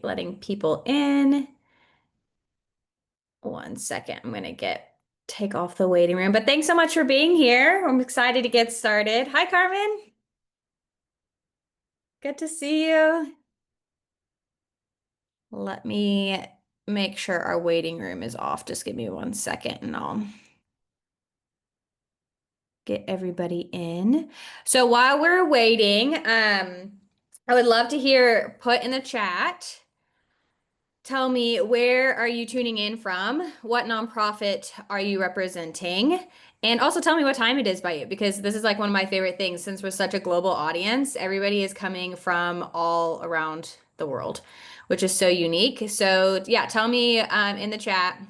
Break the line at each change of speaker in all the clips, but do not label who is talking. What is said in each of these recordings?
letting people in. One second. I'm gonna take off the waiting room. But thanks so much for being here. I'm excited to get started. Hi, Carmen. Good to see you. Let me make sure our waiting room is off. Just give me one second and I'll get everybody in. So while we're waiting, I would love to hear put in the chat. Tell me, where are you tuning in from? What nonprofit are you representing? And also tell me what time it is by you, because this is like one of my favorite things since we're such a global audience. Everybody is coming from all around the world, which is so unique. So yeah, tell me in the chat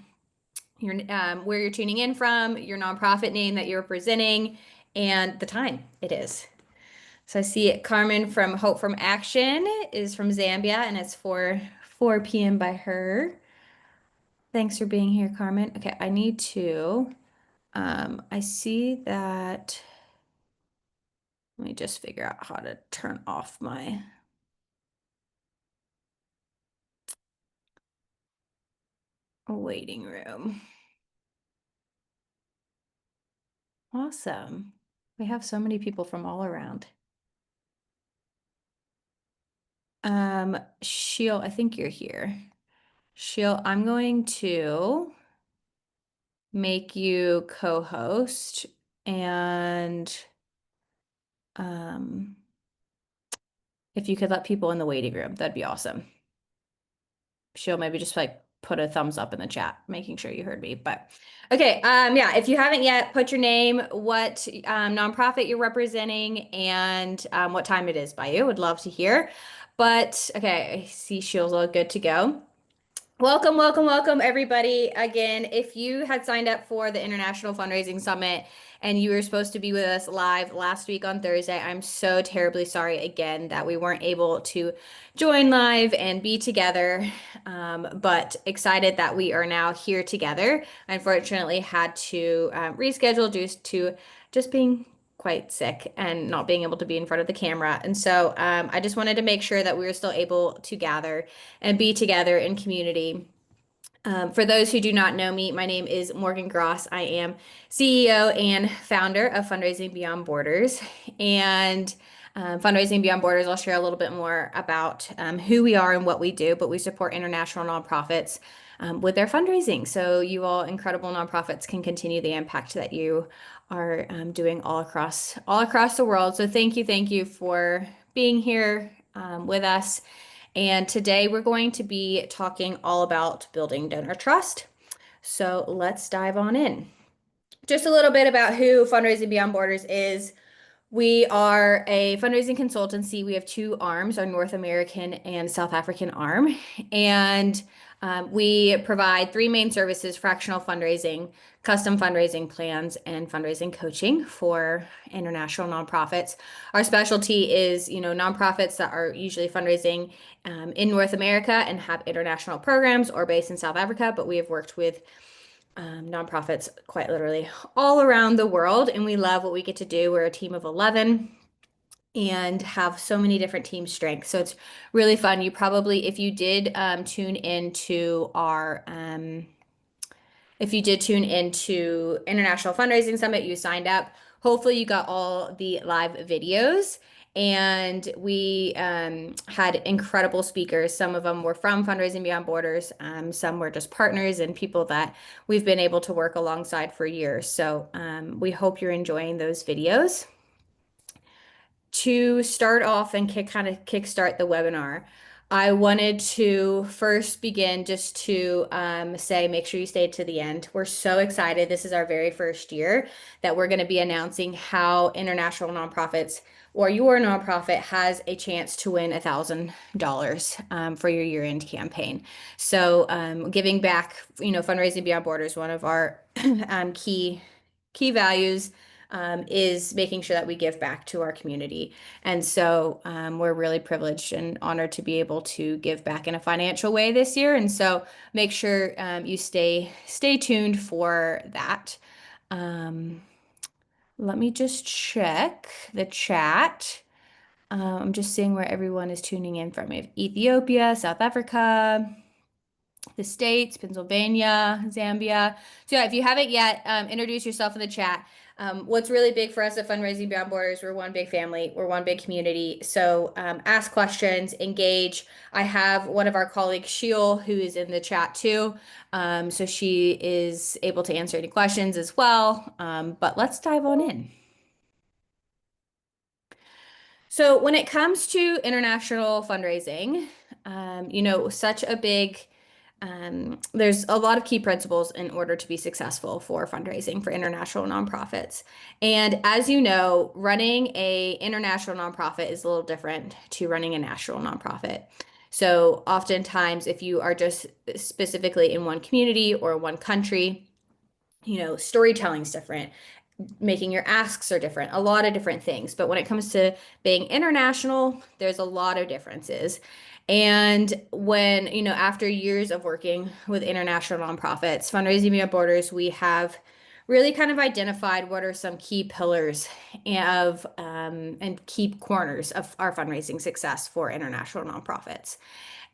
where you're tuning in from, your nonprofit name that you're representing, and the time it is. So I see Carmen from Hope from Action is from Zambia, and it's 4 p.m. by her. Thanks for being here, Carmen. Okay, I need to, I see that, let me just figure out how to turn off my waiting room. Awesome. We have so many people from all around. Sheil, I think you're here. Sheil, I'm going to make you co-host and um, if you could let people in the waiting room, that'd be awesome. She'll maybe just like put a thumbs up in the chat, making sure you heard me. But okay, yeah, if you haven't yet, put your name, what nonprofit you're representing, and what time it is by you. Would love to hear. But okay, I see Sheil's all good to go. Welcome, welcome, welcome, everybody. Again, if you had signed up for the International Fundraising Summit and you were supposed to be with us live last week on Thursday, I'm so terribly sorry again that we weren't able to join live and be together, but excited that we are now here together. Unfortunately, had to reschedule due to just being quite sick and not being able to be in front of the camera. And so I just wanted to make sure that we were still able to gather and be together in community. For those who do not know me, my name is Morgan Gross. I am CEO and founder of Fundraising Beyond Borders. And Fundraising Beyond Borders, I'll share a little bit more about who we are and what we do, but we support international nonprofits with their fundraising. So you all incredible nonprofits can continue the impact that you are doing all across the world. So thank you for being here with us. And today we're going to be talking all about building donor trust. So let's dive on in. Just a little bit about who Fundraising Beyond Borders is. We are a fundraising consultancy. We have two arms, our North American and South African arm. And we provide three main services: fractional fundraising, custom fundraising plans, and fundraising coaching for international nonprofits. Our specialty is, nonprofits that are usually fundraising in North America and have international programs or based in South Africa, but we have worked with nonprofits quite literally all around the world, and we love what we get to do. We're a team of 11 and have so many different team strengths. So it's really fun. You probably, if you did tune into International Fundraising Summit, you signed up. Hopefully you got all the live videos. And we had incredible speakers. Some of them were from Fundraising Beyond Borders. Some were just partners and people that we've been able to work alongside for years. So we hope you're enjoying those videos. To start off and kind of kickstart the webinar, I wanted to first begin just to say, make sure you stay to the end. We're so excited. This is our very first year that we're going to be announcing how international nonprofits or your nonprofit has a chance to win $1,000 for your year-end campaign. So giving back, Fundraising Beyond Borders, one of our key values is making sure that we give back to our community. And so we're really privileged and honored to be able to give back in a financial way this year. And so make sure you stay tuned for that. Let me just check the chat. I'm just seeing where everyone is tuning in from. We have Ethiopia, South Africa, the States, Pennsylvania, Zambia. So yeah, if you haven't yet, introduce yourself in the chat. What's really big for us at Fundraising Beyond Borders, we're one big family, we're one big community. So ask questions, engage. I have one of our colleagues, Sheil, who is in the chat too. So she is able to answer any questions as well. But let's dive on in. So when it comes to international fundraising, such a big there's a lot of key principles in order to be successful for fundraising for international nonprofits. And as you know, running a international nonprofit is a little different to running a national nonprofit. So oftentimes, if you are just specifically in one community or one country, storytelling's different, making your asks are different, a lot of different things. But when it comes to being international, there's a lot of differences. And when, after years of working with international nonprofits, Fundraising Beyond Borders, we have really kind of identified what are some key pillars and key corners of our fundraising success for international nonprofits.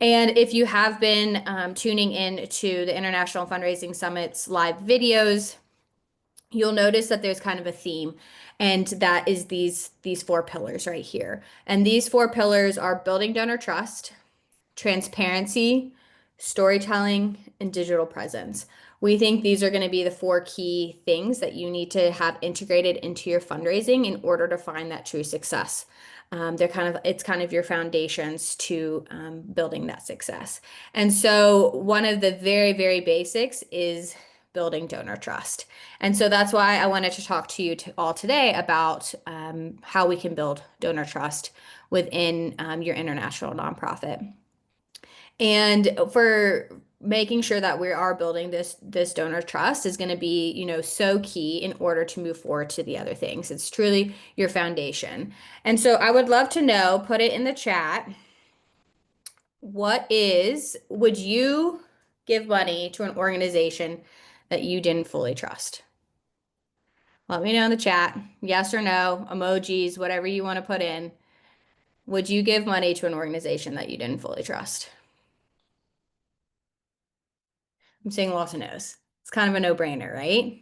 And if you have been tuning in to the International Fundraising Summit's live videos, you'll notice that there's kind of a theme, and that is these four pillars right here. And these four pillars are building donor trust, transparency, storytelling, and digital presence. We think these are going to be the four key things that you need to have integrated into your fundraising in order to find that true success. It's kind of your foundations to building that success. And so one of the very, very basics is building donor trust. And so that's why I wanted to talk to you all today about how we can build donor trust within your international nonprofit. And for making sure that we are building this donor trust is going to be, so key in order to move forward to the other things. It's truly your foundation. And so I would love to know, put it in the chat, would you give money to an organization that you didn't fully trust? Let me know in the chat, yes or no, emojis, whatever you want to put in. Would you give money to an organization that you didn't fully trust? I'm seeing lots of no's. It's kind of a no-brainer, right?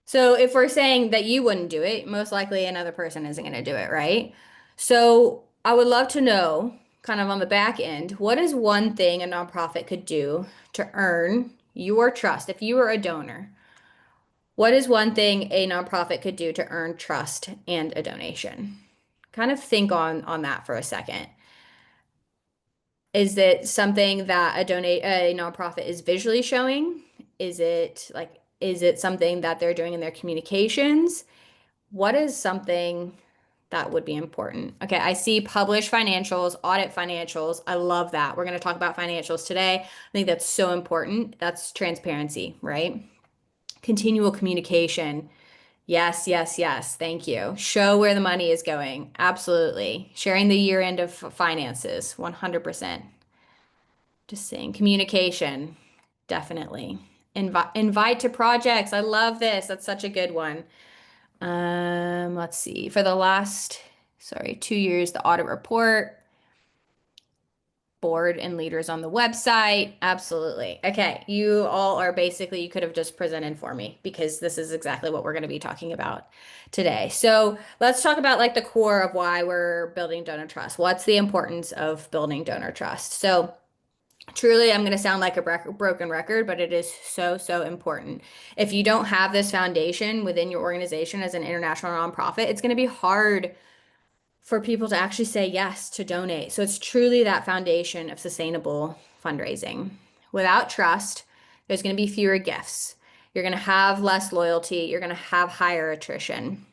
So if we're saying that you wouldn't do it, most likely another person isn't going to do it, right? So I would love to know, kind of on the back end, what is one thing a nonprofit could do to earn your trust? If you were a donor, what is one thing a nonprofit could do to earn trust and a donation? Kind of think on that for a second. Is it something that a nonprofit is visually showing? Is it something that they're doing in their communications? What is something that would be important? Okay, I see publish financials, audit financials. I love that. We're going to talk about financials today. I think that's so important. That's transparency, right? Continual communication. Yes, yes, yes. Thank you. Show where the money is going. Absolutely. Sharing the year end of finances, 100%. Just saying communication, definitely. Invite to projects. I love this. That's such a good one. Let's see. For the last, 2 years, the audit report, board and leaders on the website. Absolutely. Okay. You all are basically, you could have just presented for me because this is exactly what we're going to be talking about today. So let's talk about like the core of why we're building donor trust. What's the importance of building donor trust? So truly, I'm going to sound like a broken record, but it is so, so important. If you don't have this foundation within your organization as an international nonprofit, it's going to be hard for people to actually say yes to donate. So it's truly that foundation of sustainable fundraising. Without trust, there's going to be fewer gifts. You're going to have less loyalty. You're going to have higher attrition.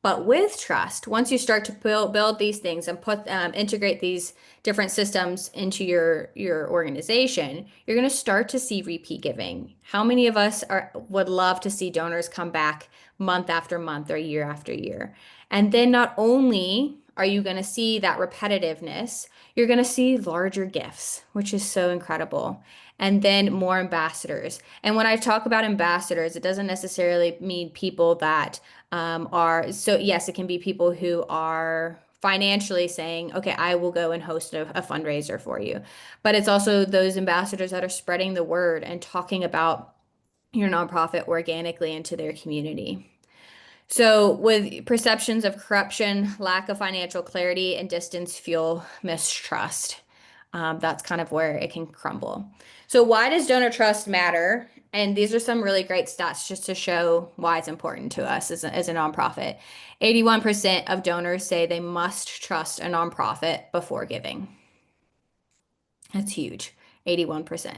But with trust, once you start to build these things and integrate these different systems into your organization, you're going to start to see repeat giving. How many of us would love to see donors come back month after month or year after year? And then not only are you going to see that repetitiveness? You're going to see larger gifts, which is so incredible. And then more ambassadors. And when I talk about ambassadors, it doesn't necessarily mean people that are, so yes, it can be people who are financially saying, okay, I will go and host a fundraiser for you. But it's also those ambassadors that are spreading the word and talking about your nonprofit organically into their community. So, with perceptions of corruption, lack of financial clarity, and distance fuel mistrust, that's kind of where it can crumble. So, why does donor trust matter? And these are some really great stats just to show why it's important to us as a nonprofit. 81% of donors say they must trust a nonprofit before giving. That's huge. 81%.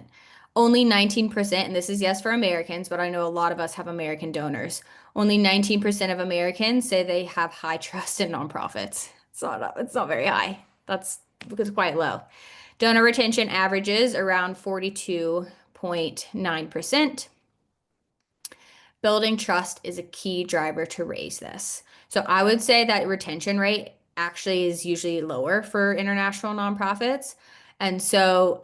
Only 19%, and this is yes for Americans, but I know a lot of us have American donors. Only 19% of Americans say they have high trust in nonprofits. It's not very high. It's quite low. Donor retention averages around 42.9%. Building trust is a key driver to raise this. So I would say that retention rate actually is usually lower for international nonprofits. And so,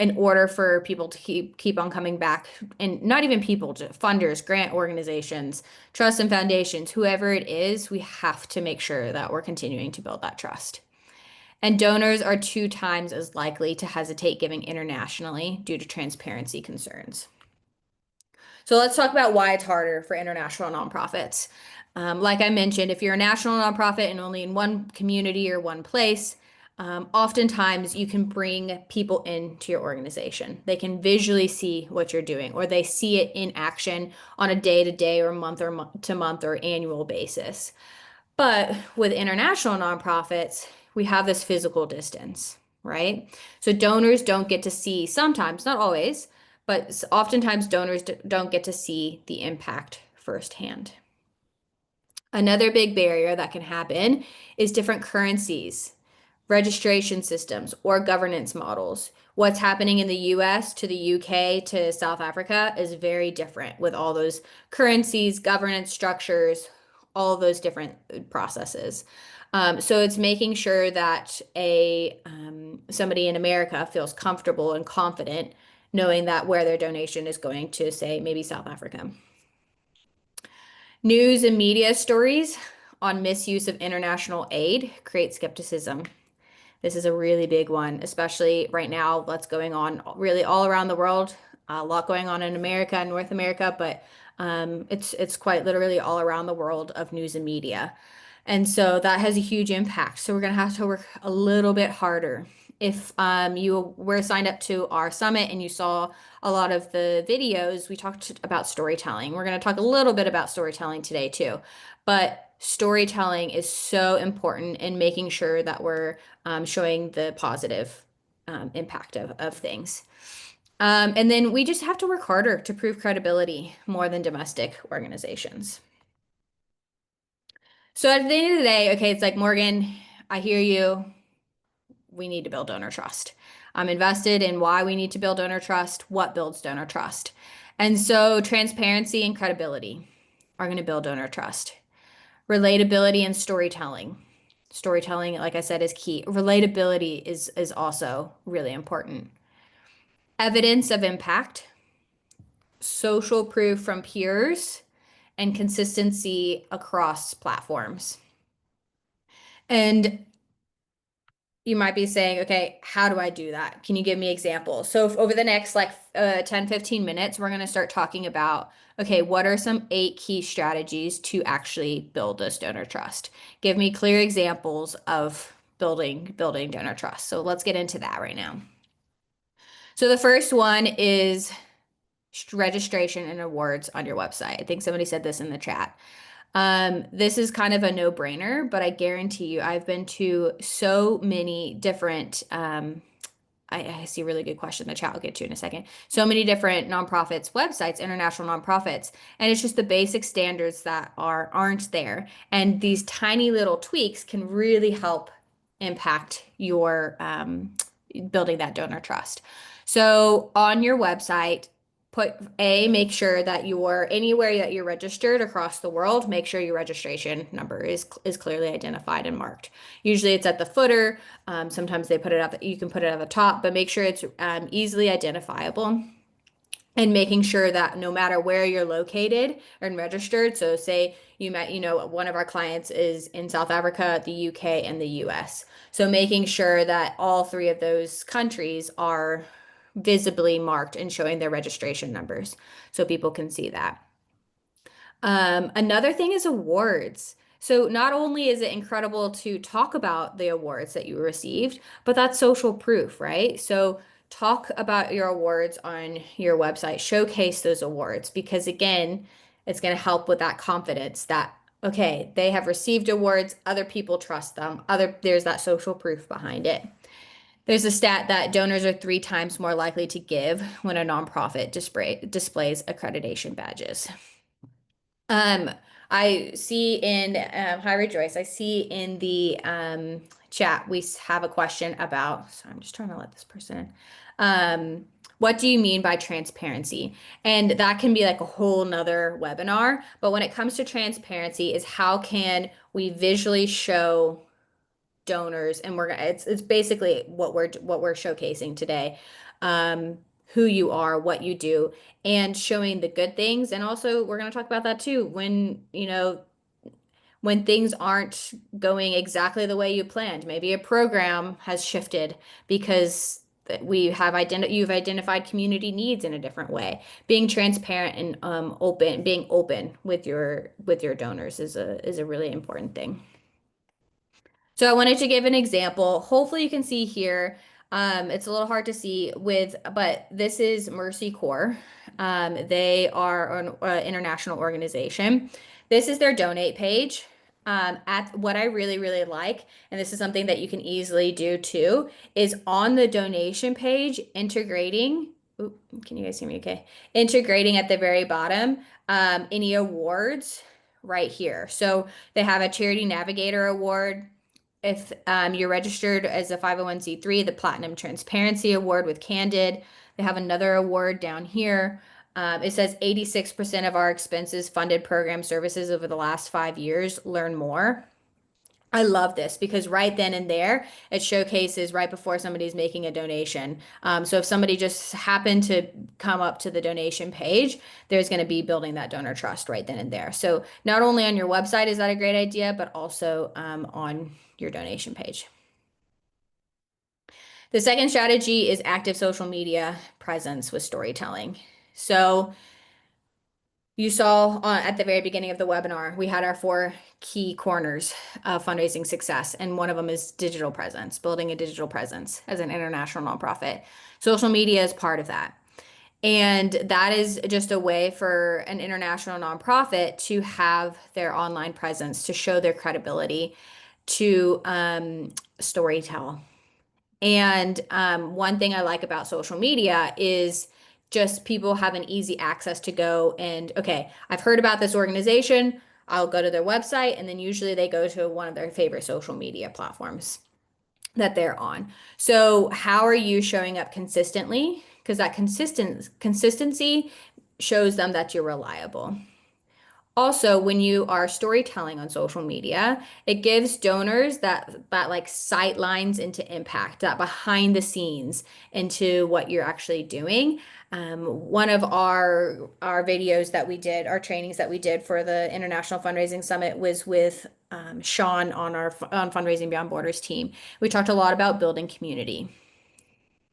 in order for people to keep on coming back, and not even people, just funders, grant organizations, trusts and foundations, whoever it is, we have to make sure that we're continuing to build that trust. And donors are 2 times as likely to hesitate giving internationally due to transparency concerns. So let's talk about why it's harder for international nonprofits. Like I mentioned, if you're a national nonprofit and only in one community or one place, oftentimes you can bring people into your organization. They can visually see what you're doing, or they see it in action on a day-to-day or month or annual basis. But with international nonprofits, we have this physical distance, right? So donors don't get to see, sometimes, not always, but oftentimes donors don't get to see the impact firsthand. Another big barrier that can happen is different currencies, registration systems, or governance models. What's happening in the US to the UK to South Africa is very different with all those currencies, governance structures, all of those different processes. So it's making sure that somebody in America feels comfortable and confident knowing that where their donation is going to, say, maybe South Africa. News and media stories on misuse of international aid create skepticism. This is a really big one, especially right now, what's going on really all around the world. A lot going on in America and North America, but it's quite literally all around the world of news and media. And so that has a huge impact. So we're going to have to work a little bit harder. If you were signed up to our summit and you saw a lot of the videos, we talked about storytelling. We're going to talk a little bit about storytelling today too. But storytelling is so important in making sure that we're showing the positive impact of things. And then we just have to work harder to prove credibility more than domestic organizations. So at the end of the day, okay, it's like, Morgan, I hear you. We need to build donor trust. I'm invested in why we need to build donor trust, what builds donor trust. And so transparency and credibility are going to build donor trust. Relatability and storytelling. Storytelling, like I said, is key. Relatability is also really important. Evidence of impact, social proof from peers, and consistency across platforms. And you might be saying, okay, how do I do that? Can you give me examples? So over the next 10, 15 minutes, we're going to start talking about, okay, what are some 8 key strategies to actually build this donor trust? Give me clear examples of building donor trust. So let's get into that right now. So the first one is registration and awards on your website. I think somebody said this in the chat. This is kind of a no-brainer, but I guarantee you, I've been to so many different, I see a really good question in the chat I'll get to in a second. So many different nonprofits, websites, international nonprofits, and it's just the basic standards that aren't there. And these tiny little tweaks can really help impact your building that donor trust. So on your website, make sure that you're anywhere that you're registered across the world, make sure your registration number is clearly identified and marked. Usually it's at the footer. Sometimes they put it you can put it at the top, but make sure it's easily identifiable. And making sure that no matter where you're located and registered, so say one of our clients is in South Africa, the UK, and the US. So making sure that all three of those countries are visibly marked and showing their registration numbers so people can see that. Another thing is awards. So not only is it incredible to talk about the awards that you received, but that's social proof, right? So talk about your awards on your website, showcase those awards because again, it's going to help with that confidence that okay, they have received awards, other people trust them. There's that social proof behind it. There's a stat that donors are 3 times more likely to give when a nonprofit displays accreditation badges. Um, I see in hi Rejoice. I see in the chat we have a question about. So I'm just trying to let this person in. What do you mean by transparency? And that can be like a whole nother webinar. But when it comes to transparency, is how can we visually show donors, and it's basically what we're showcasing today. Who you are, what you do, and showing the good things. And also we're going to talk about that too when things aren't going exactly the way you planned. Maybe a program has shifted because you've identified community needs in a different way. Being transparent and being open with your donors is a really important thing. So I wanted to give an example. Hopefully you can see here. It's a little hard to see but this is Mercy Corps. They are an international organization. This is their donate page. At what I really, really like, and this is something that you can easily do too, is on the donation page, integrating. Oop, can you guys see me okay? Integrating at the very bottom, any awards right here. So they have a Charity Navigator Award. If you're registered as a 501c3, the Platinum Transparency Award with Candid. They have another award down here. It says 86% of our expenses funded program services over the last 5 years. Learn more. I love this because right then and there, it showcases right before somebody's making a donation. So if somebody just happened to come up to the donation page, there's going to be building that donor trust right then and there. So not only on your website is that a great idea, but also on your donation page. The second strategy is active social media presence with storytelling. So you saw at the very beginning of the webinar, we had our 4 key corners of fundraising success, and one of them is digital presence, building a digital presence as an international nonprofit. Social media is part of that. And that is just a way for an international nonprofit to have their online presence, to show their credibility, to storytell. And one thing I like about social media is just people have an easy access to go and, okay, I've heard about this organization. I'll go to their website, and then usually they go to one of their favorite social media platforms that they're on. So how are you showing up consistently? Because that consistency shows them that you're reliable. Also, when you are storytelling on social media, it gives donors that like sight lines into impact, that behind the scenes into what you're actually doing. One of our videos that we did, our trainings that we did for the International Fundraising Summit was with Sean on Fundraising Beyond Borders team. We talked a lot about building community.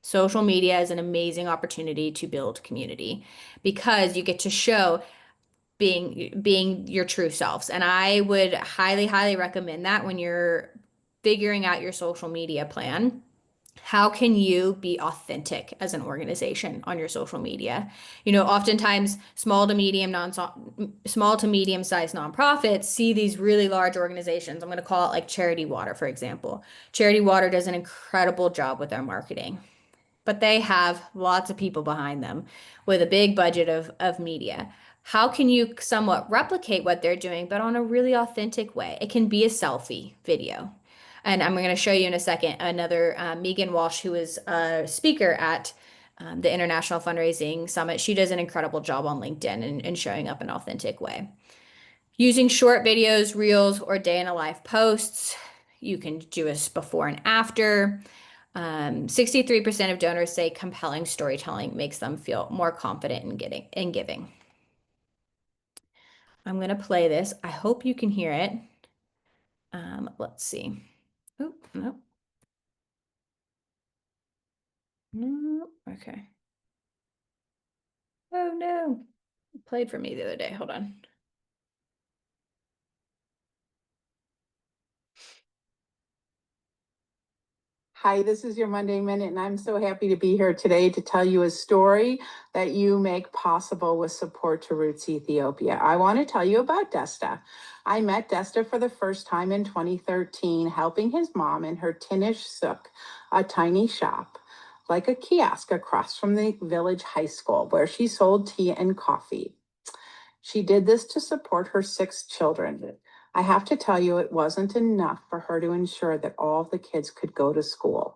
Social media is an amazing opportunity to build community because you get to show being your true selves. And I would highly, highly recommend that when you're figuring out your social media plan. How can you be authentic as an organization on your social media? Oftentimes small to medium sized nonprofits see these really large organizations. I'm going to call it like Charity Water, for example. Charity Water does an incredible job with their marketing, but they have lots of people behind them with a big budget of media. How can you somewhat replicate what they're doing, but on a really authentic way? It can be a selfie video. And I'm going to show you in a second another Megan Walsh, who is a speaker at the International Fundraising Summit. She does an incredible job on LinkedIn and showing up in an authentic way. Using short videos, reels, or day in a life posts. You can do this before and after. 63% of donors say compelling storytelling makes them feel more confident in giving. I'm going to play this. I hope you can hear it. Let's see. Oop, nope. Nope. Okay. Oh no. It played for me the other day. Hold on.
Hi, this is your Monday Minute, and I'm so happy to be here today to tell you a story that you make possible with support to Roots Ethiopia. I want to tell you about Desta. I met Desta for the first time in 2013, helping his mom in her Tinish Sook, a tiny shop, like a kiosk across from the village high school, where she sold tea and coffee. She did this to support her 6 children. I have to tell you, it wasn't enough for her to ensure that all the kids could go to school.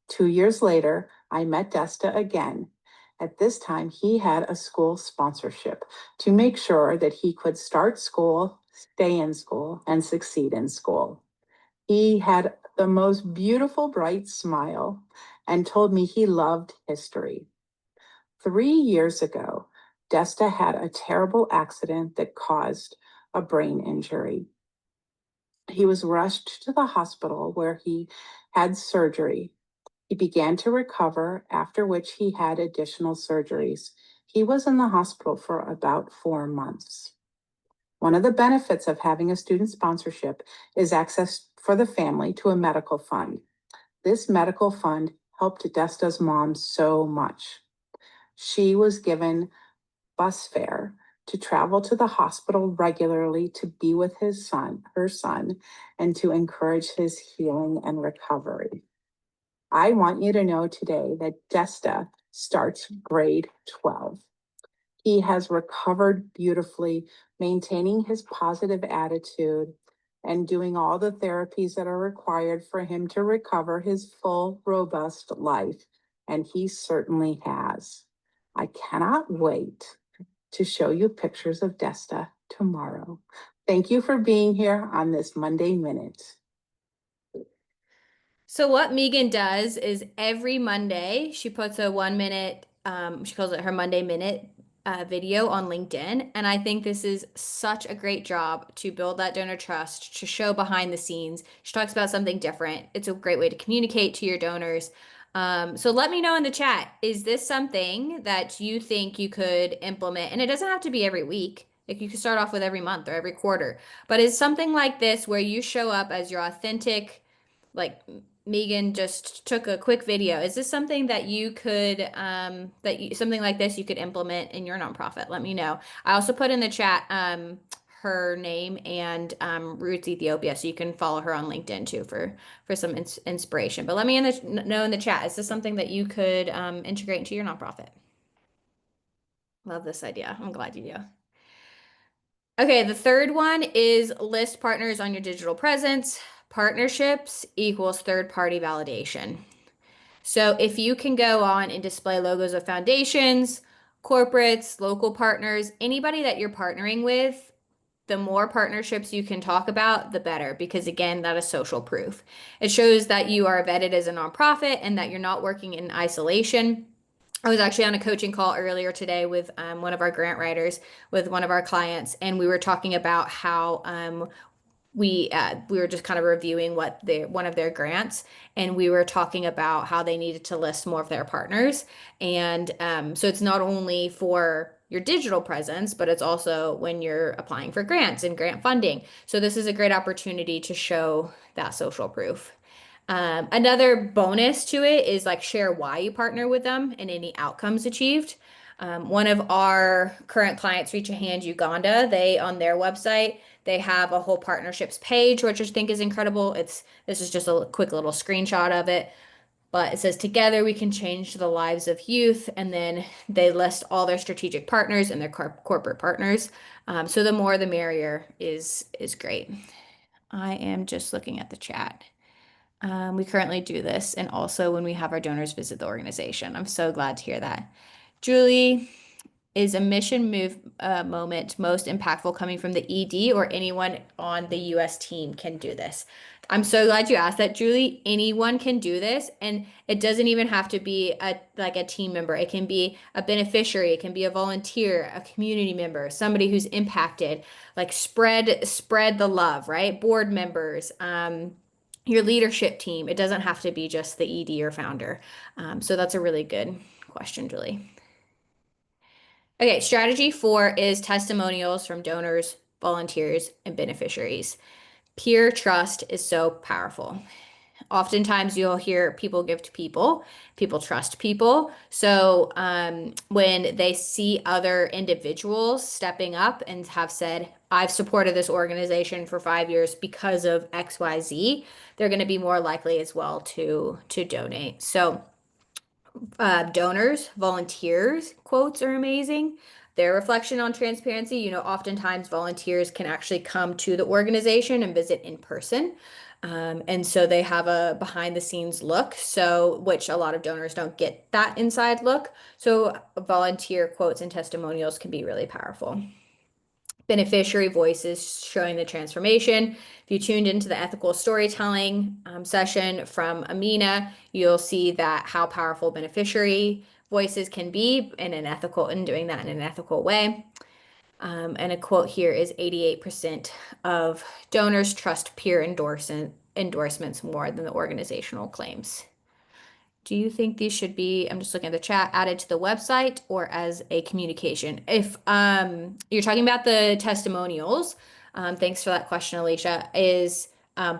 2 years later, I met Desta again. At this time, he had a school sponsorship to make sure that he could start school, stay in school, and succeed in school. He had the most beautiful, bright smile and told me he loved history. 3 years ago, Desta had a terrible accident that caused a brain injury. He was rushed to the hospital where he had surgery. He began to recover, after which he had additional surgeries. He was in the hospital for about 4 months. One of the benefits of having a student sponsorship is access for the family to a medical fund. This medical fund helped Desta's mom so much. She was given bus fare to travel to the hospital regularly to be with her son, and to encourage his healing and recovery. I want you to know today that Desta starts grade 12. He has recovered beautifully, maintaining his positive attitude and doing all the therapies that are required for him to recover his full, robust life. And he certainly has. I cannot wait to show you pictures of Desta tomorrow. Thank you for being here on this Monday Minute.
So what Megan does is every Monday she puts a 1 minute, she calls it her Monday Minute video on LinkedIn. And I think this is such a great job to build that donor trust, to show behind the scenes. She talks about something different. It's a great way to communicate to your donors. So let me know in the chat, is this something that you think you could implement? And it doesn't have to be every week. Like you could start off with every month or every quarter. But is something like this where you show up as your authentic, like Megan just took a quick video. Is this something that you could, something like this you could implement in your nonprofit? Let me know. I also put in the chat, her name and Roots Ethiopia, so you can follow her on LinkedIn too for some inspiration. But let me know in the chat. Is this something that you could integrate into your nonprofit? Love this idea. I'm glad you do. Okay, the third one is list partners on your digital presence. Partnerships equals third-party validation. So if you can go on and display logos of foundations, corporates, local partners, anybody that you're partnering with, the more partnerships you can talk about, the better, because again, that is social proof. It shows that you are vetted as a nonprofit and that you're not working in isolation. I was actually on a coaching call earlier today with one of our grant writers with one of our clients, and we were talking about how we were just kind of reviewing what one of their grants, and we were talking about how they needed to list more of their partners. And so it's not only for your digital presence, but it's also when you're applying for grants and grant funding. So this is a great opportunity to show that social proof. Another bonus to it is like share why you partner with them and any outcomes achieved. One of our current clients, Reach a Hand Uganda, they on their website, they have a whole partnerships page, which I think is incredible. This is just a quick little screenshot of it, but it says together we can change the lives of youth, and then they list all their strategic partners and their corporate partners. So the more the merrier is great. I am just looking at the chat. We currently do this, and also when we have our donors visit the organization. I'm so glad to hear that. Julie, is a mission move moment most impactful coming from the ED or anyone on the US team can do this? I'm so glad you asked that, Julie. Anyone can do this, and it doesn't even have to be a team member. It can be a beneficiary, it can be a volunteer, a community member, somebody who's impacted. Like spread the love, right? Board members, your leadership team. It doesn't have to be just the ED or founder. So that's a really good question, Julie. Okay, strategy 4 is testimonials from donors, volunteers, and beneficiaries. Peer trust is so powerful. Oftentimes, you'll hear people give to people, people trust people. So, when they see other individuals stepping up and have said, I've supported this organization for 5 years because of XYZ, they're going to be more likely as well to donate. So, donors, volunteers quotes are amazing. Their reflection on transparency, oftentimes volunteers can actually come to the organization and visit in person. And so they have a behind the scenes look, so which a lot of donors don't get that inside look. So volunteer quotes and testimonials can be really powerful. Beneficiary voices showing the transformation. If you tuned into the ethical storytelling session from Amina, you'll see that how powerful beneficiary voices can be in doing that in an ethical way. And a quote here is 88% of donors trust peer endorsements more than the organizational claims. Do you think these should be, I'm just looking at the chat, added to the website or as a communication? If you're talking about the testimonials, thanks for that question, Alicia, is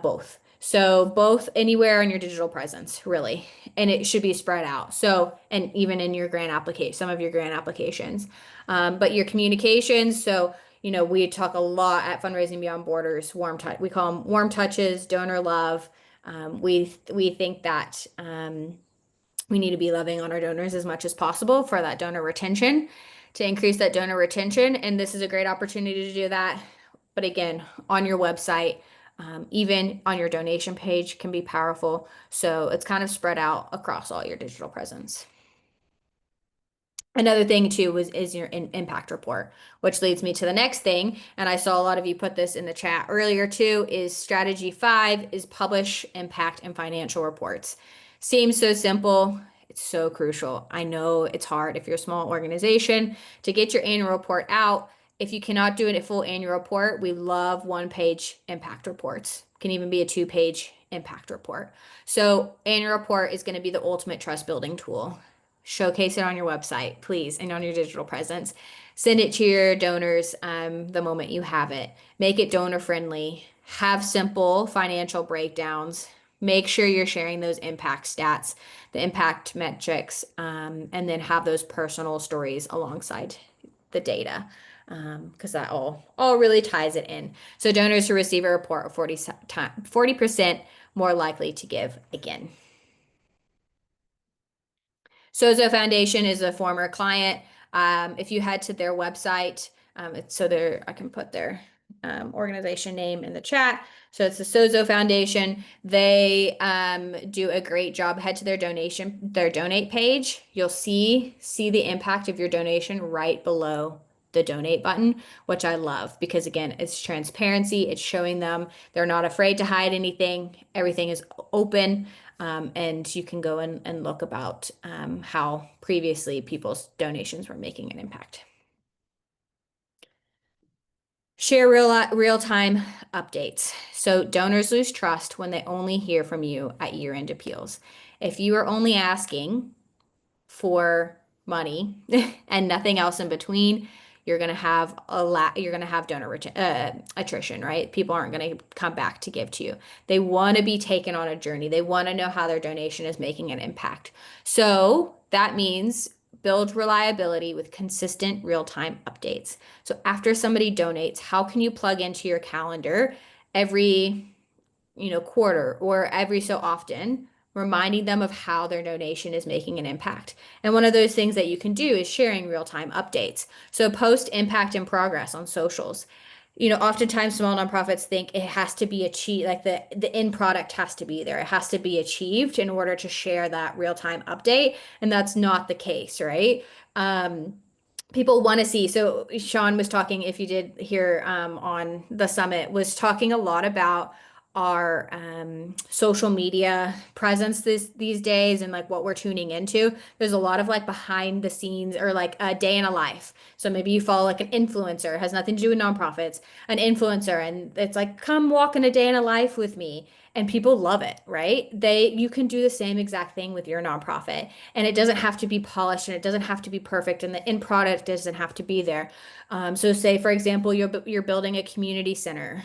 both. So both anywhere on your digital presence, really. And it should be spread out. So, and even in your grant application, some of your grant applications. But your communications, so we talk a lot at Fundraising Beyond Borders, warm touch. We call them warm touches, donor love. We think that we need to be loving on our donors as much as possible for that donor retention, to increase that donor retention. And this is a great opportunity to do that. But again, on your website, even on your donation page can be powerful. So it's kind of spread out across all your digital presence. Another thing too is your impact report, which leads me to the next thing. And I saw a lot of you put this in the chat earlier too, is strategy 5 is publish impact and financial reports. Seems so simple. It's so crucial. I know it's hard if you're a small organization to get your annual report out. If you cannot do it a full annual report, we love 1-page impact reports. Can even be a 2-page impact report. So annual report is going to be the ultimate trust building tool. Showcase it on your website, please, and on your digital presence. Send it to your donors the moment you have it. Make it donor friendly. Have simple financial breakdowns. Make sure you're sharing those impact stats, the impact metrics, and then have those personal stories alongside the data, because that all really ties it in. So donors who receive a report are 40% more likely to give again. Sozo Foundation is a former client. If you head to their website, I can put their organization name in the chat. So it's the Sozo Foundation. They do a great job. Head to their donate page. You'll see the impact of your donation right below the donate button, which I love because again, it's transparency. It's showing them they're not afraid to hide anything. Everything is open. And you can go and look about how previously people's donations were making an impact. Share real-time updates. So donors lose trust when they only hear from you at year-end appeals. If you are only asking for money and nothing else in between, you're going to have donor attrition, right? People aren't going to come back to give to you. They want to be taken on a journey. They want to know how their donation is making an impact. So that means build reliability with consistent real-time updates. So after somebody donates, how can you plug into your calendar every quarter or every so often, reminding them of how their donation is making an impact. And one of those things that you can do is sharing real-time updates. So post impact and progress on socials. Oftentimes small nonprofits think it has to be achieved, like the end product has to be there. It has to be achieved in order to share that real-time update, and that's not the case, right? Um, People want to see. So Sean was talking, if you did hear on the summit, was talking a lot about our social media presence these days and like what we're tuning into. There's a lot of like behind the scenes or like a day in a life. So maybe you follow like an influencer, it has nothing to do with nonprofits, an influencer, and it's like, come walk in a day in a life with me. And people love it, right? You can do the same exact thing with your nonprofit, and it doesn't have to be polished and it doesn't have to be perfect, and the end product doesn't have to be there. So say, for example, you're building a community center.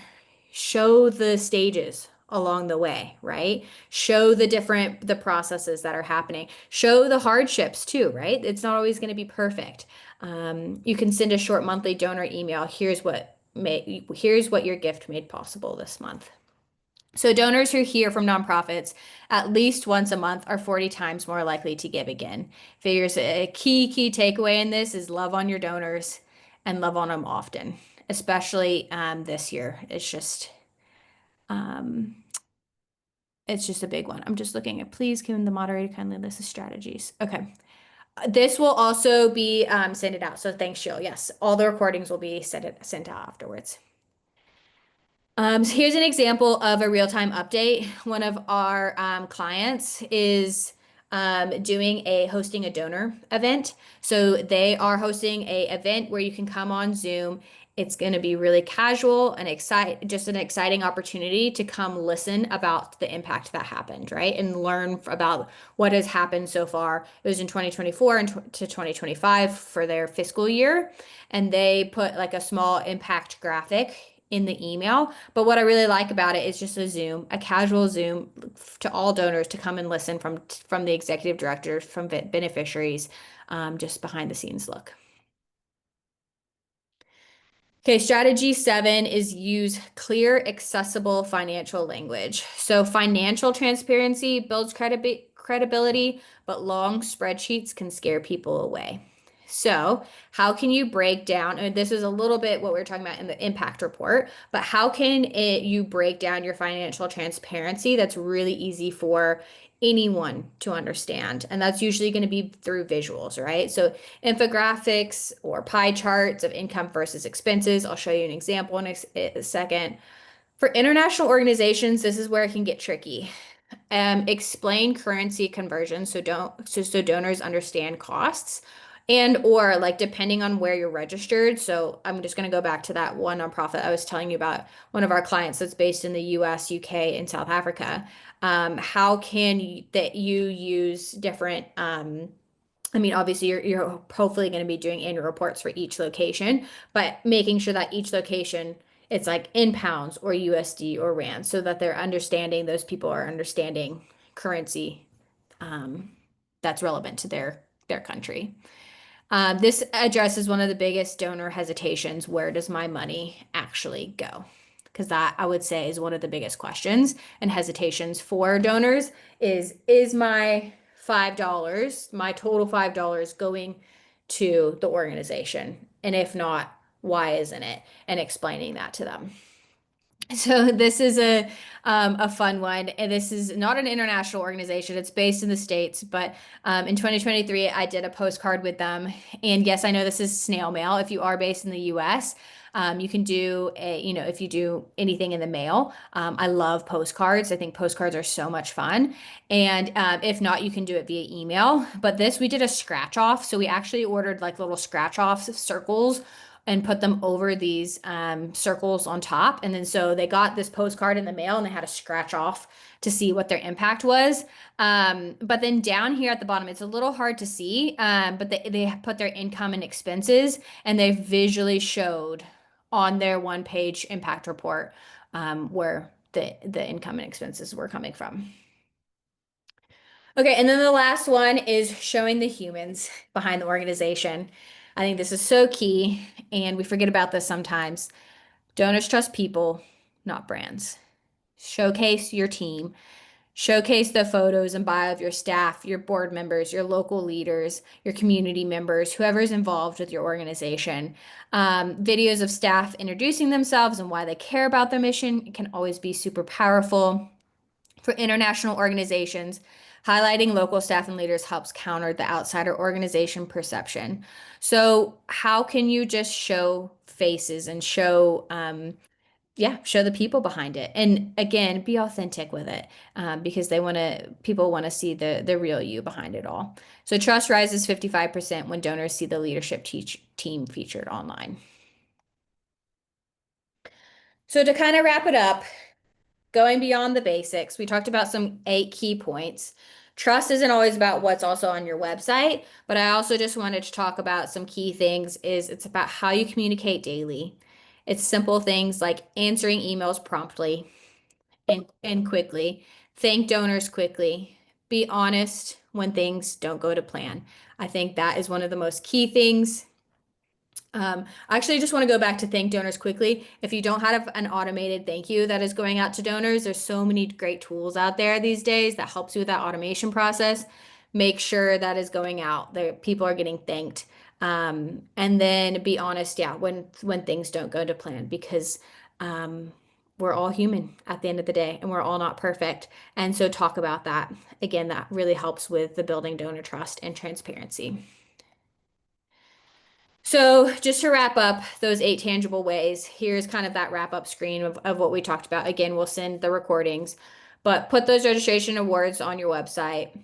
Show the stages along the way, right? Show the processes that are happening. Show the hardships too, right? It's not always going to be perfect. You can send a short monthly donor email. Here's what your gift made possible this month. So donors who hear from nonprofits at least once a month are 40 times more likely to give again. Figures a key takeaway in this is love on your donors and love on them often, especially this year. Um, it's just a big one. I'm just looking at, please can the moderator kindly list the strategies. Okay. This will also be sent it out. So thanks, Jill. Yes, all the recordings will be sent out afterwards. So here's an example of a real-time update. One of our clients is hosting a donor event. So they are hosting a event where you can come on Zoom. It's going to be really casual and just an exciting opportunity to come listen about the impact that happened, right? And learn about what has happened so far. It was in 2024 and to 2025 for their fiscal year. And they put like a small impact graphic in the email. But what I really like about it is just a casual Zoom to all donors to come and listen from the executive director, from beneficiaries, just behind the scenes look. Okay, strategy 7 is use clear, accessible financial language. So financial transparency builds credibility, but long spreadsheets can scare people away. So how can you break down, and this is a little bit what we are talking about in the impact report, but how can you break down your financial transparency that's really easy for anyone to understand? And that's usually going to be through visuals, right? So infographics or pie charts of income versus expenses. I'll show you an example in a second. For international organizations, this is where it can get tricky. Explain currency conversion so donors understand costs, and or like depending on where you're registered. So I'm just going to go back to that one nonprofit I was telling you about, one of our clients that's based in the US, UK, and South Africa. How can you use different I mean, obviously, you're hopefully going to be doing annual reports for each location, but making sure that each location it's like in pounds or USD or rand, so that those people are understanding currency um, that's relevant to their country. This addresses one of the biggest donor hesitations. Where does my money actually go? Because that I would say is one of the biggest questions and hesitations for donors is my $5, my total $5 going to the organization? And if not, why isn't it? And explaining that to them. So this is a fun one, and this is not an international organization. It's based in the States, but in 2023, I did a postcard with them. And yes, I know this is snail mail. If you are based in the US, you can do if you do anything in the mail. I love postcards. I think postcards are so much fun. And if not, you can do it via email. But this, we did a scratch off. So we actually ordered like little scratch off circles and put them over these circles on top. And then so they got this postcard in the mail and they had to scratch off to see what their impact was. But then down here at the bottom, it's a little hard to see, but they put their income and expenses, and they visually showed on their one-page impact report where the income and expenses were coming from. Okay, and then the last one is showing the humans behind the organization. I think this is so key, and we forget about this sometimes. Donors trust people, not brands. Showcase your team. Showcase the photos and bio of your staff, your board members, your local leaders, your community members, whoever's involved with your organization. Videos of staff introducing themselves and why they care about their mission can always be super powerful. For international organizations, highlighting local staff and leaders helps counter the outsider organization perception. So, how can you just show faces and show yeah, show the people behind it. And again, be authentic with it because people want to see the real you behind it all. So trust rises 55% when donors see the leadership team featured online. So to kind of wrap it up, going beyond the basics, we talked about some 8 key points. Trust isn't always about what's also on your website, but I also just wanted to talk about some key things is it's about how you communicate daily. It's simple things like answering emails promptly, and quickly. Thank donors quickly. Be honest when things don't go to plan. I think that is one of the most key things. I actually just want to go back to thank donors quickly. If you don't have an automated thank you that is going out to donors, there's so many great tools out there these days that helps you with that automation process. Make sure that is going out. There, people are getting thanked. And then be honest, yeah, when things don't go to plan, because um, we're all human at the end of the day, and we're all not perfect. And so talk about that. Again, that really helps with the building donor trust and transparency. So just to wrap up those 8 tangible ways, here's kind of that wrap up screen of what we talked about. Again, we'll send the recordings, but put those registration awards on your website.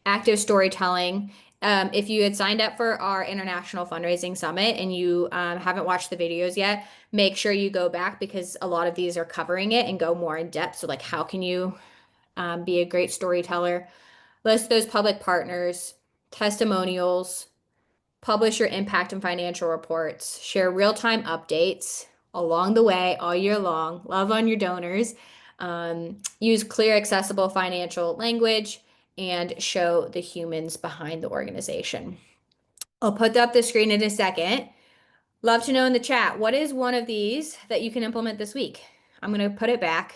Active storytelling. If you had signed up for our International Fundraising Summit and you haven't watched the videos yet, make sure you go back because a lot of these are covering it and go more in depth. So like how can you be a great storyteller? List those public partners, testimonials, publish your impact and financial reports, share real-time updates along the way all year long, love on your donors, use clear, accessible financial language, and show the humans behind the organization. I'll put up the screen in a second. Love to know in the chat, what is one of these that you can implement this week? I'm going to put it back.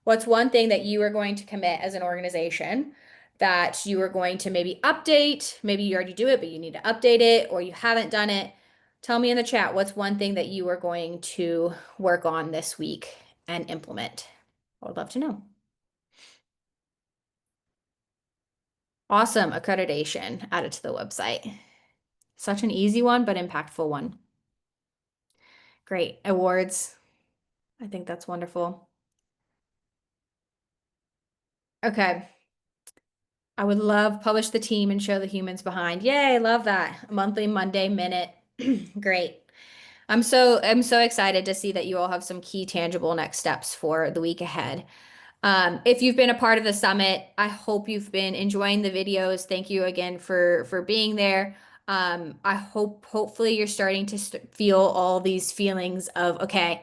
What's one thing that you are going to commit as an organization that you are going to maybe update? Maybe you already do it, but you need to update it or you haven't done it. Tell me in the chat what's one thing that you are going to work on this week and implement. I would love to know. Awesome accreditation added to the website. Such an easy one, but impactful one. Great. Awards. I think that's wonderful. Okay. I would love publish the team and show the humans behind. Yay, love that. Monthly Monday minute. Great. I'm so excited to see that you all have some key tangible next steps for the week ahead. If you've been a part of the summit, I hope you've been enjoying the videos. Thank you again for being there. I hopefully you're starting to feel all these feelings of, okay,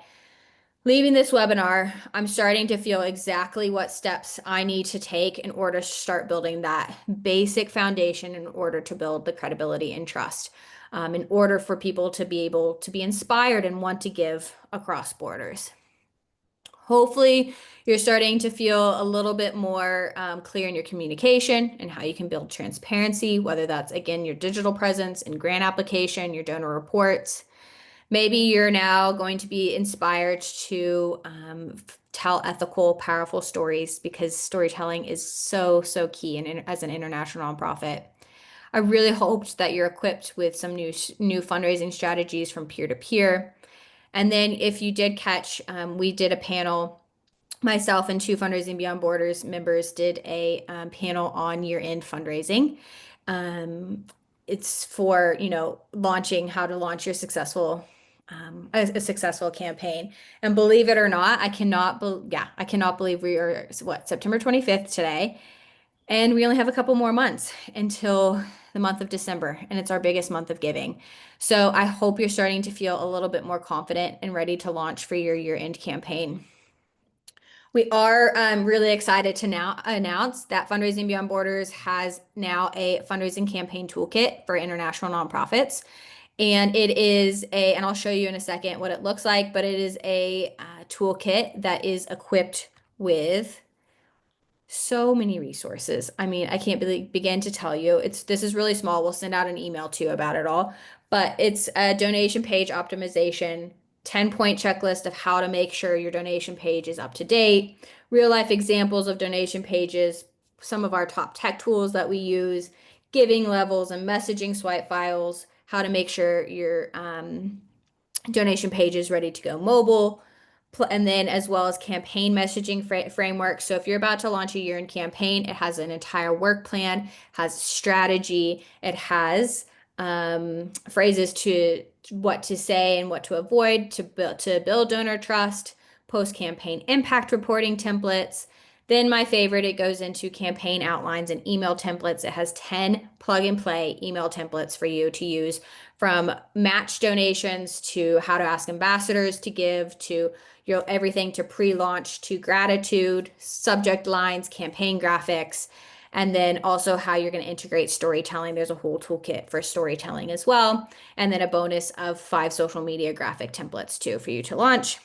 leaving this webinar, I'm starting to feel exactly what steps I need to take in order to start building that basic foundation in order to build the credibility and trust, in order for people to be able to be inspired and want to give across borders. Hopefully, you're starting to feel a little bit more clear in your communication and how you can build transparency, whether that's, again, your digital presence and grant application, your donor reports. Maybe you're now going to be inspired to tell ethical, powerful stories because storytelling is so key as an international nonprofit. I really hoped that you're equipped with some new fundraising strategies from peer to peer. And then if you did catch, we did a panel. Myself and 2 Fundraising Beyond Borders members did a panel on year-end fundraising. Um, it's for, launching how to launch your a successful campaign. And believe it or not, I cannot believe we are September 25th today, and we only have a couple more months until the month of December, and it's our biggest month of giving. So I hope you're starting to feel a little bit more confident and ready to launch for your year-end campaign. We are really excited to now announce that Fundraising Beyond Borders has now a fundraising campaign toolkit for international nonprofits. And and I'll show you in a second what it looks like, but it is a toolkit that is equipped with So many resources. I mean, I can't really begin to tell you. This is really small. We'll send out an email too about it all. But it's a donation page optimization, 10-point checklist of how to make sure your donation page is up to date, real life examples of donation pages, some of our top tech tools that we use, giving levels and messaging swipe files, how to make sure your donation page is ready to go mobile, and then as well as campaign messaging framework. So if you're about to launch a year-end campaign, it has an entire work plan, has strategy, it has phrases to what to say and what to avoid to build donor trust, post-campaign impact reporting templates. Then my favorite, it goes into campaign outlines and email templates. It has 10 plug and play email templates for you to use, from match donations to how to ask ambassadors to give to everything to pre-launch to gratitude, subject lines, campaign graphics, and then also how you're going to integrate storytelling. There's a whole toolkit for storytelling as well. And then a bonus of 5 social media graphic templates too for you to launch.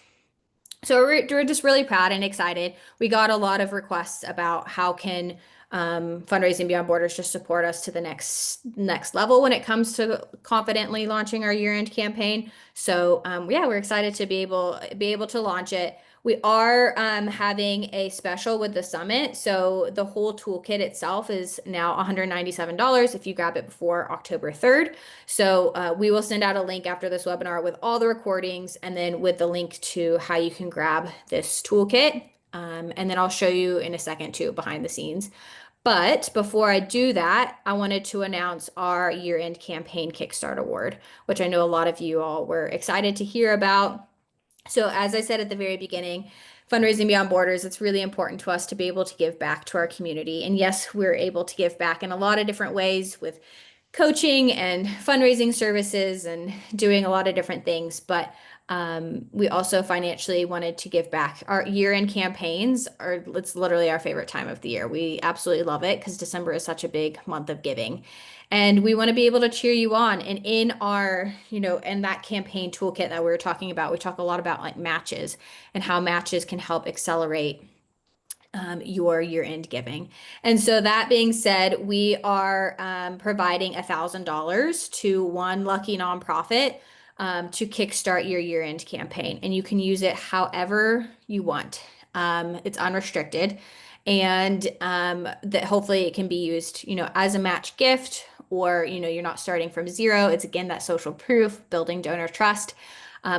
So we're just really proud and excited. We got a lot of requests about how can Fundraising Beyond Borders just support us to the next level when it comes to confidently launching our year-end campaign. So yeah, we're excited to be able to launch it. We are having a special with the summit. So the whole toolkit itself is now $197 if you grab it before October 3rd. So we will send out a link after this webinar with all the recordings and then with the link to how you can grab this toolkit. And then I'll show you in a second too behind the scenes. But before I do that, I wanted to announce our year-end campaign Kickstart Award, which I know a lot of you all were excited to hear about. So as I said at the very beginning, Fundraising Beyond Borders, it's really important to us to be able to give back to our community. And yes, we're able to give back in a lot of different ways with coaching and fundraising services and doing a lot of different things. But we also financially wanted to give back. Our year-end campaigns it's literally our favorite time of the year. We absolutely love it because December is such a big month of giving. And we want to be able to cheer you on. And in our, in that campaign toolkit that we were talking about, we talk a lot about like matches and how matches can help accelerate your year-end giving. And so that being said, we are providing $1,000 to one lucky nonprofit to kickstart your year-end campaign. And you can use it however you want. It's unrestricted. And that hopefully it can be used, as a match gift, or, you're not starting from zero. It's again that social proof, building donor trust.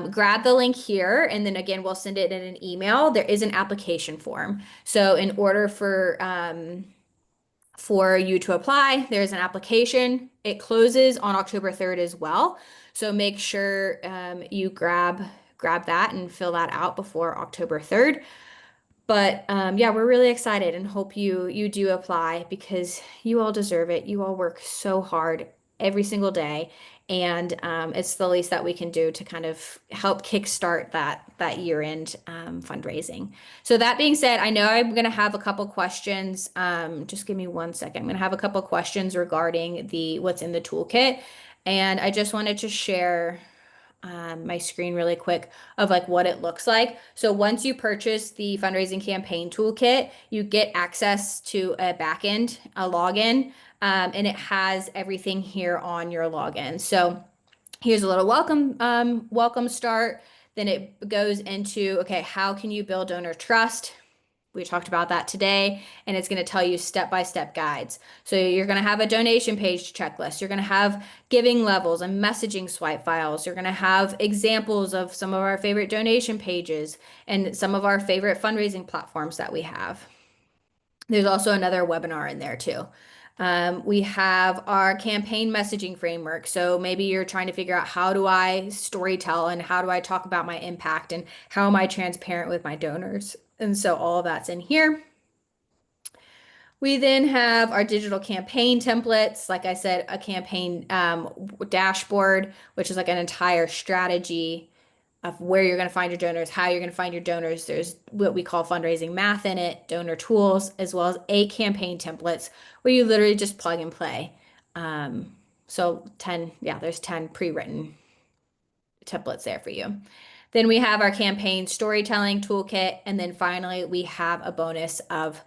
Grab the link here, and then again, we'll send it in an email. There is an application form. So in order for you to apply, there's an application. It closes on October 3rd as well. So make sure you grab that and fill that out before October 3rd. But yeah, we're really excited and hope you do apply because you all deserve it. You all work so hard every single day, and it's the least that we can do to kind of help kickstart that year-end fundraising. So that being said, I know I'm going to have a couple questions. Just give me one second. I'm going to have a couple questions regarding what's in the toolkit, and I just wanted to share my screen really quick of like what it looks like. So once you purchase the fundraising campaign toolkit, you get access to a backend, a login, and it has everything here on your login. So here's a little welcome start. Then it goes into, okay, how can you build donor trust? We talked about that today, and it's going to tell you step-by-step guides. So you're going to have a donation page checklist. You're going to have giving levels and messaging swipe files. You're going to have examples of some of our favorite donation pages and some of our favorite fundraising platforms that we have. There's also another webinar in there too. We have our campaign messaging framework. So maybe you're trying to figure out, how do I storytell and how do I talk about my impact and how am I transparent with my donors? And so all of that's in here. We then have our digital campaign templates. Like I said, a campaign dashboard, which is like an entire strategy of where you're going to find your donors, how you're going to find your donors. There's what we call fundraising math in it, donor tools, as well as 8 campaign templates where you literally just plug and play. So 10, yeah, there's 10 pre-written templates there for you. Then we have our campaign storytelling toolkit. And then finally, we have a bonus of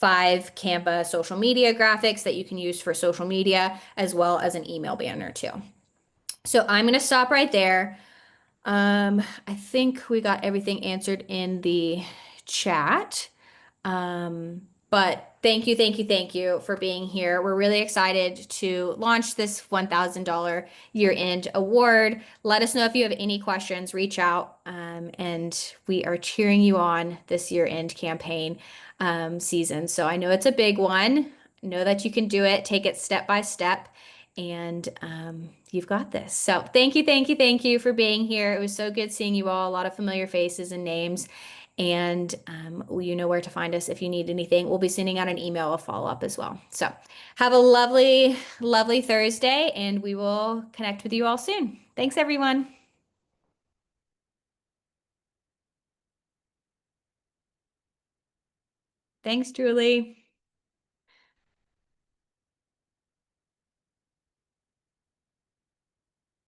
5 Canva social media graphics that you can use for social media, as well as an email banner too. So I'm going to stop right there. I think we got everything answered in the chat. But thank you for being here. We're really excited to launch this $1,000 year-end award. Let us know if you have any questions, reach out. And we are cheering you on this year-end campaign season. So I know it's a big one. Know that you can do it. Take it step by step. And you've got this. So thank you for being here. It was so good seeing you all, a lot of familiar faces and names. And you know where to find us if you need anything. We'll be sending out an email of follow-up as well. So have a lovely, lovely Thursday, and we will connect with you all soon. Thanks, everyone. Thanks, Julie.